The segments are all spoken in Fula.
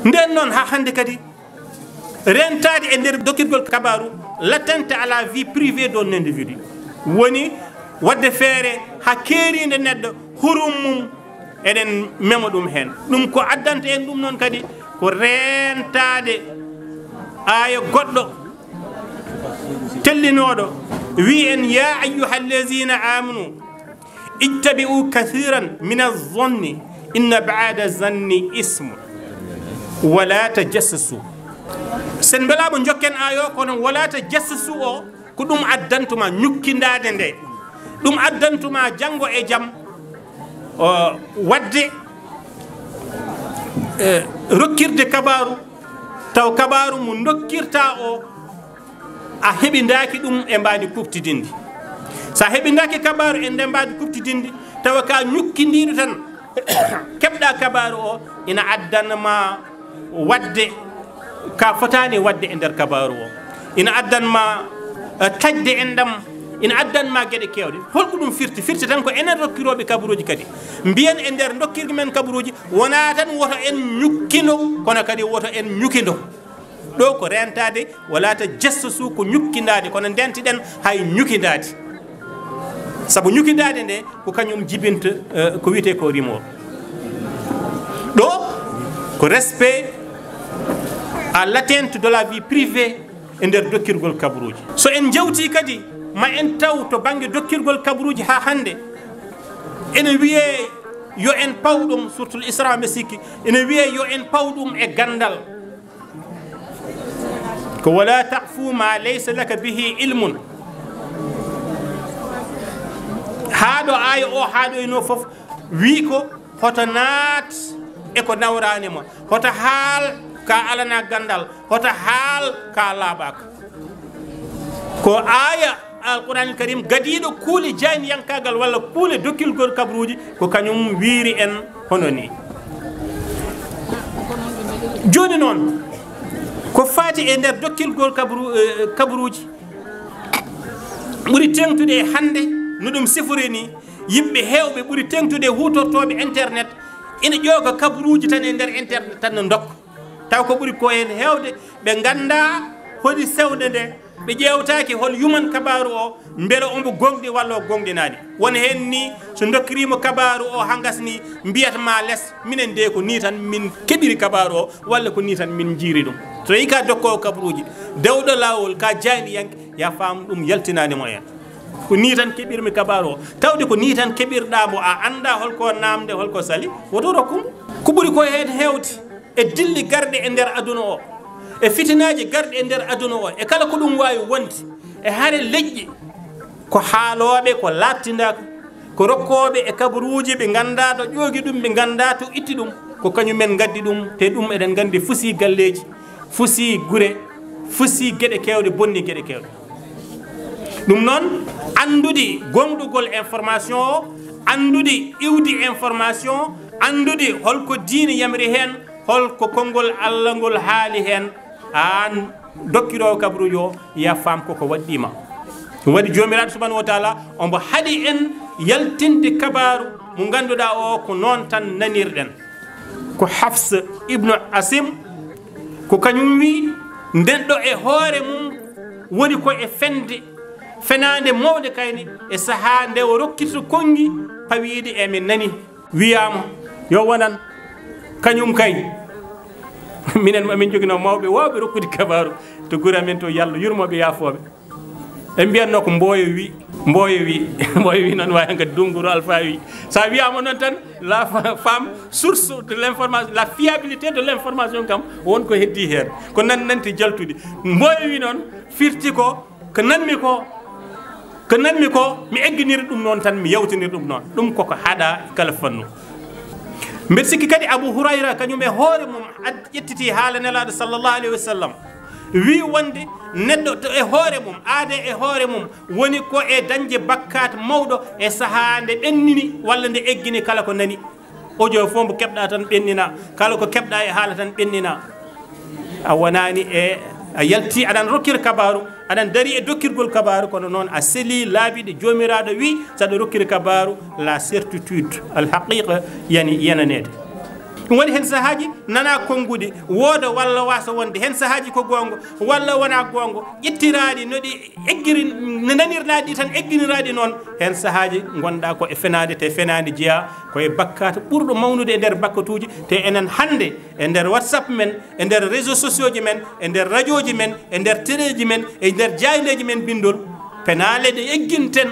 nden noon ha hande kadi rentade e nder dokkirgol kabaru l'attente à la vie privée d'un individu woni wadde feere ha keerinde neɗɗo hurum mum eɗen mema ɗum hen ɗum ko addanta en ɗum noon kadi ko rentade aya goɗɗo tellinoɗo wi en ya ayyuha allazina amanu ittabi'u kathiran min az-zanni inna ba'da zanni ismu wala tajassasu sen belamo jokken ayo kono wala tajassasu o ko ɗum addantuma ñukkindade nde ɗum addantuma janngo e jam wadde rokkirde kabaru taw kabaru mo dokkirta o a heɓindaki ɗum e mbadi kuftidinde sa heɓindaki kabaru e nde mbadi kuftidinde tawa ka ñukkindiɗo tan keɓɗa kabaru o ina addanma wadde ka fotani wadde e nder kabaru o ina addanma tajde en ɗam ina addanma gueɗe kewɗe holko ɗum firti tan ko enen rokkiroɓe kabaruji kadi mbiyen e nder dokkirgue men kabaruji wona tan woto en ñukkindo kono kadi woto en ñukindo ɗo ko rentade wala ta jassasu ko ñukkindade kono ndentiɗen hay ñukindade saabu ñukindade nde ko kañum jibinta ko wiyete ko rimo ɗo ko respect à l'atteinte de la vie privée e nder dokkirgol kabaruji so en jawti kadi ma en taw to banggue dokkirgol kabaruji ha hande ene wiye yo en pawɗum surtout l'isra mbe sikki ene wiye yo en pawɗum e gandal ko wala taqfu ma laysa laka bihi ilmun haɗo aya o haɗoyno foof wi ko hoto naat eko nawranima hoto haal ka alana gandal hoto haal ka laaɓaka ko aya alqouranil karim gadiɗo kuule janiyankagal walla kuule dokkilgol kabaruji ko kañum wiiri en hono ni joni noon ko faati e nder dokkilgol kabaruji ɓuuri tengtude e hande no ɗum sifori ni yimɓe hewɓe ɓuuri tengtude hutortoɓe internet ina ƴooga kabaruji tan e nder internet tan no dokka taw ko ɓuuri ko hen hewde ɓe ganda hoɗi sewde nde ɓe ƴewtaki hol yuman kabaru o beele omo gonɗi walla o gonɗinani won hen ni so dokkirima kabaru o ha gasni mbiyatma less minen de ko ni tan min keɓiri kabaru o walla ko ni tan min jiiri ɗum so yi ka dokkowo kabaruji dewɗo lawol ka jani yanke ya faam ɗum yaltinanimo en ko ni tan keɓirmi kabaru o tawde ko ni tan keɓirɗamo a anda holko namde holko sali woto rokkum ko ɓuuri ko hen hewde e dilli garɗe e nder aduna o e fitinaji garɗe e nder aduna o e kala ko ɗum wawi wonde e haare leƴƴi ko haaloɓe ko lattinaka ko rokkoɓe e kabaruji ɓe ganda to ƴoogi ɗum ɓe ganda to itti ɗum ko kañumen gaddi ɗum te ɗum eɗen gandi fusi galleji fusi gure fusi gueɗe kewɗe bonni gueɗe kewɗe ɗum noon andude gonɗugol information o andude iwdi information andude holko diine yamri hen holko konngol Allah ngol haali hen an dokkirowo kabaruji o ya faam koko waɗɗima waɗi jomiraɗo subhanahu wa taala ombo haaɗi en yaltinde kabaru mo ganduɗa o ko noon tan nanirɗen ko Hafs ibnu Asim ko kañum wi ndenɗo e hoore mum woni ko e fenade mawde kayni e saaha nde o rokkito kongi pawiide e min nani wiyama yo wonan kañum kay minen mamin jogino mawɓe wawɓe rokkude kabaru to gure amen to yallah yurmoɓe yafoɓe en mbiyatno ko mboyo wi noon wawi gadi Dunguru Alpha wi sa wiyama noon tan la femme source de l'information la fiabilité de l'information kam wonko heddi hen ko nanti jaltude mboyo wi noon firti ko nanmi ko mi egginiri ɗum noon tan mi yawtiniri ɗum noon ɗum koko haɗa kala fannu mbeɗa sikki kadi Abu Hurayra kañum e hoore mum ƴettiti haala nelaɗo sallllahu alayhi wa sallam wi wonde neɗɗo to e hoore mum aade e hoore mum woni ko e dañde bakkat mawɗo e saaha nde ɓennini walla nde eggini kala ko nani audio fof mbo keɓɗa tan ɓennina kala ko keɓɗa e haala tan ɓennina a wonani e a yalti aɗan rokkir kabaru aɗan dari e dokkirgol kabaru kono noon a seeli laabiɗe jomiraɗo wi saɗa rokkir kabaru la certitude al haqiqa yani yenanede woni hen sahaji nana kongudi woda walla wasa wonde hen sahaji ko gongo walla wona gongo ƴettiraɗi noɗi eggiri no nanirɗaɗi tan egginiraɗi noon hen sahaji gonɗa ko e fenade te fenade jeeya koye bakkata ɓurɗo mawnude e nder bakkatuji te enen hande e nder WhatsApp men e nder réseaux sociaux ji men e nder radio ji men e nder téléji men e nder jaydeji men bindol penale ɗe egginten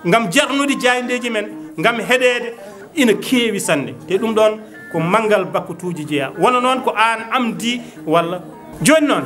gam jarnude jaydeji men gam heɗede ina keewi sanne te ɗum ɗon ko mangal bakkatuji jeeya wono noon ko an amdi walla joni noon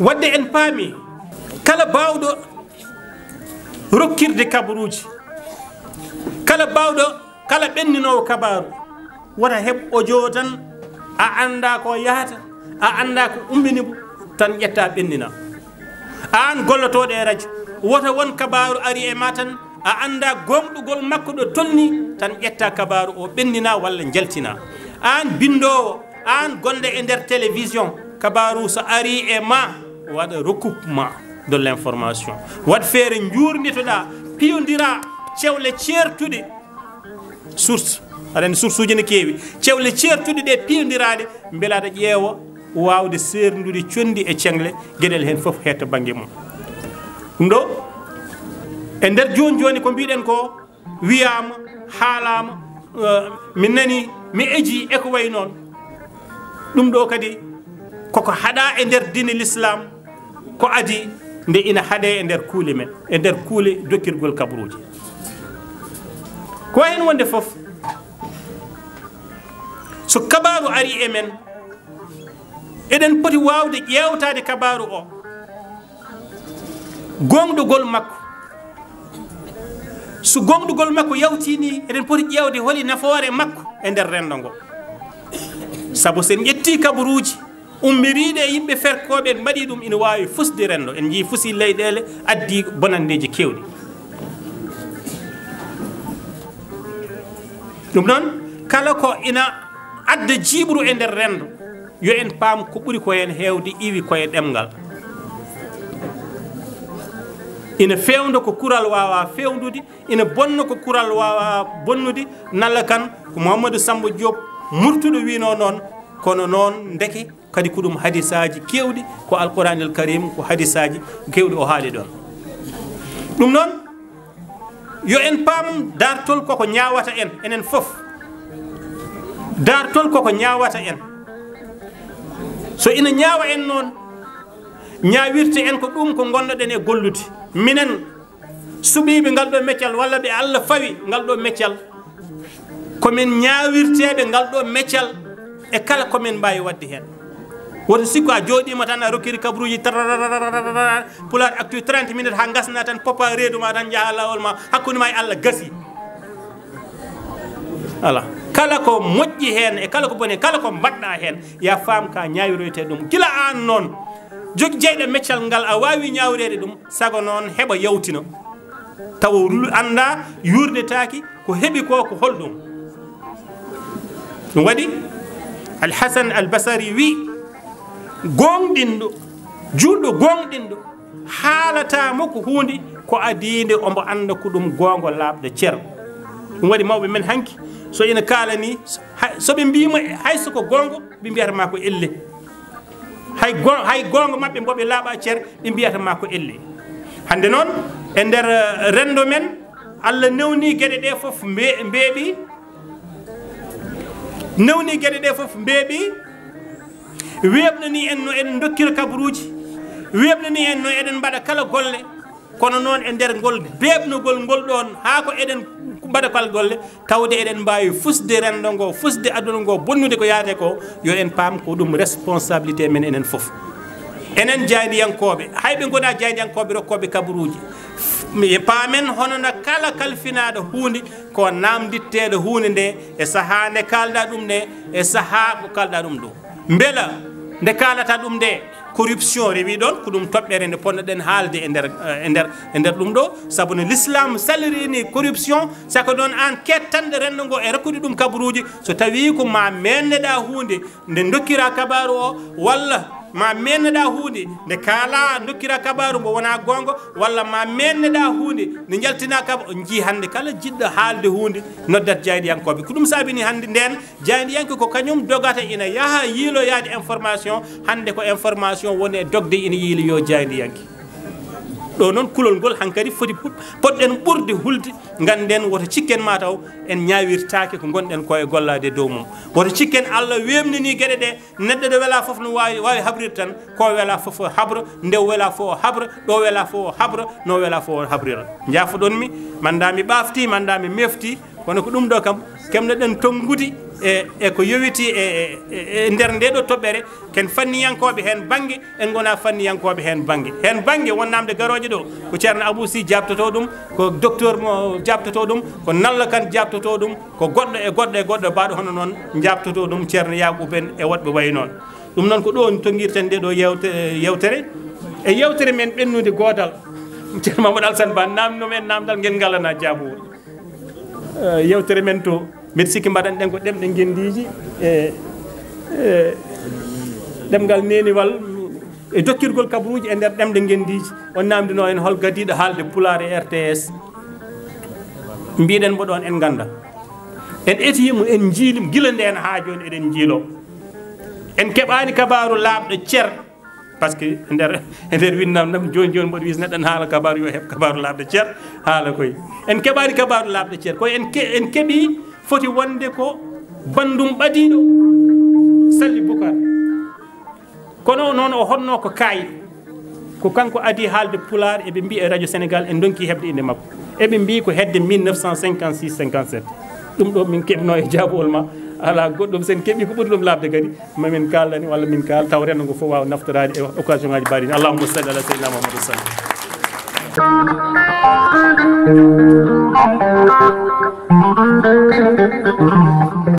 wadde en paami kala bawɗo rokkirde kabaruji kala bawɗo kala ɓenninowo kabaru wota heɓ audio tan a anda ko yahata a anda ko ummini tan ƴetta ɓennina an gollotoɗo e radio wota won kabaru ari e ma tan a anda gomɗugol makko ɗo tolni tan ƴetta kabaru o ɓennina walla jaltina an bindowo an gonɗo e nder télévision kabaru so ari e ma waɗa recoupement de l' information wat feere jurnitoɗa piyodira cewle ceertuɗe source aɗa andi source uji ne keewi cewle ceertuɗe ɗe piyodiraɗe beela aɗa ƴeewa wawde serdude condi e cengle gueɗel hen foof hetto banggue mum ɗum ɗo e nder joni joni ko mbiɗen ko wiyama haalama min nani mi eji eko way noon ɗum ɗo kadi koko haɗa e nder diine l'islam ko adi nde ina haaɗe e nder kuule men e nder kuule dokkirgol kabaruji ko hen wonde foof so kabaru ari e men eɗen poti wawde ƴewtade kabaru o gonɗugol makko so gonɗugol makko yawtini eɗen poti ƴewde holi nafoore makko e nder rendo ngo saabu sen ƴetti kabaruji ummiriɗe e yimɓe ferkoɓe en mbaɗi ɗum ina wawi fusde rendo en jii fusi leyɗele addi bonandeji kewɗi ɗum noon kala ko ina adda jiɓru e nder rendo yo en paam ko ɓuri ko hen hewde iwi koye ɗemgal ina fewndo ko kural wawa fewdude ina bonno ko kural wawa bonnude nalla kan ko Mouhamadou Samba Diop murtuɗo wino noon kono noon ndeke kadi ko ɗum hadisaji kewɗi ko alquranil karim ko hadisaji kewɗi o haali ɗon ɗum noon yo en paam dartol koko ñawata en enen foof dartol koko ñawata en so ina ñaawa en noon ñaawirte en ko ɗum ko gonnoɗen e gollude minen suɓiɓe ngal ɗo meccal walla ɓe Allah fawi ngal ɗo meccal komin ñaawirteɓe ngal ɗo meccal e kala komin mbawi wadde hen woto sikku a jooɗima tan a rokkiri kabaruji Pulaar Actu 30 minutes ha gasna tan poppa reedu ma tan jaaha lawol ma hakkude ma e Allah gasi ala kala ko moƴƴi hen e kala ko boni kala ko mbaɗɗa hen ya faam ka ñawiroyte ɗum gila an noon jogi jeyɗo meccal ngal a wawi ñawrede ɗum sago noon heɓa yawtina tawa anda yurdetaki ko heeɓi ko ko holɗum ɗum waɗi Al-Hasan Al-Basri wi gonɗinɗo juɗɗo gonɗinɗo haalatamo ko hunde ko adide omo anda ko ɗum gongo labɗo ceer ɗum waɗi mawɓe men hanki so ina kalani soɓe mbima hayso ko gongo ɓe mbiyatama ko elle hay gongo mabɓe mboɓe laaɓa ceer ɓe mbiyatama ko elle hande noon e nder rendo men Allah newni gueɗe ɗe foof mbeeɓi newni gueɗe ɗe foof mbeeɓi weɓnani en no eɗen dokkira kabaruji weɓnani en no eɗen mbaɗa kala golle kono noon e nder ngol beɓnugol ngol ɗon ha ko eɗen mbaɗa kala golle tawde eɗen mbawi fusde rendo ngo fusde aduna ngo bonnude ko yaate ko yo en paam ko ɗum responsabilité men enen foof enen jaydiyankoɓe hayɓe gona jaydiyankoɓe rokkoɓe kabaruji paamen hono no kala kalfinaɗo hunde ko namditteɗo hunde nde e saaha nde kalɗa ɗum nde e saaha ko kalɗa ɗum ɗo beela nde kalata ɗum nde corruption rewi ɗon ko ɗum toɓɓere nde ponnoɗen haalde e nder ɗum ɗo saabu no l'islam salirini corruption sako ɗon an kettanɗe rendo ngo e rakkude ɗum kabaruji so tawi ko ma menneɗa hunde nde dokkira kabaru o walla ma menneɗa hunde nde kala dokkira kabaru mbo wona gonga walla ma menneɗa hunde nde jaltina kaba jii hande kala jiɗɗo haalde hunde noddat jayɗiyankoɓe ko ɗum saabini hande nden jayɗiyanke ko kañum dogata ina yaaha yiiloyade information hande ko information woni e dogde ina yiiloyo jayɗiyanke ɗo noon kulol ngol hankkadi foti poɗɗen ɓurde hulde ganden woto cikken mataw en ñawirtake ko gonɗen ko e gollade dow mum woto cikken Allah wemnini gueɗe ɗe neɗɗo ɗo wela foof no wawi habrir tan ko wela foof habra nde wela fo habra ɗo wela fo habra no wela fo habrira jafoɗonmi manda mi ɓafti manda mi mefti kono ko ɗum ɗo kam kemneɗen tongudi e ko yowiti e nder nde ɗo toɓɓere ken fanniyankoɓe hen banggue en gona fanniyankoɓe hen banggue wonnamde garoje ɗo ko ceerno Abou Sy jabtoto ɗum ko docteur mo jabtoto ɗum ko Nalla Kane jabtoto ɗum ko goɗɗo e goɗɗo e goɗɗo mbaɗo hono noon jabtoto ɗum ceerno Yaboub en e woɗɓe wayi noon ɗum noon ko ɗo tonguirten nde ɗo yewtere e yewtere men ɓennude godal ceerno Mamadou Alassane Ba namnomen namdal ngel galana Diabou yewtere men to mbeɗa sikki mbaɗan ɗen ko ɗemɗe gendiji e ɗemgal neniwal e dokkirgol kabaruji e nder ɗemɗe gendiji on namdino en hol gadiɗo haalde Pulaar e RTS mbiɗen mbo ɗon en ganda en etiyimo en jiilimo gila nden ha joni eɗen jiilo en keɓani kabaru laaɓɗo ceer par ce que e nder winnam nam joni joni mboɗo wis neɗɗo haala kabaru yo heɓ kabaru laaɓɗo ceer haala koye en keɓani kabaru laaɓɗo ceer koye en keeɓi foti wonde ko bandum ɓadiɗo Salli Boucar kono noon o honno ko kayi ko kanko adi haalde Pulaar eɓe mbi e radio Sénégal en donki heɓde inde makko eɓe mbi ko hedde 1956 57 ɗum ɗo min keɓno e jaabuwol ma ala goɗɗum sen keeɓi ko ɓuri ɗum labde kadi mamin kaldani walla min kal taw rengo fof wawa naftorade e occasion ngaji mbaɗini allahumma salli ala sayyidina Muhammadou sallam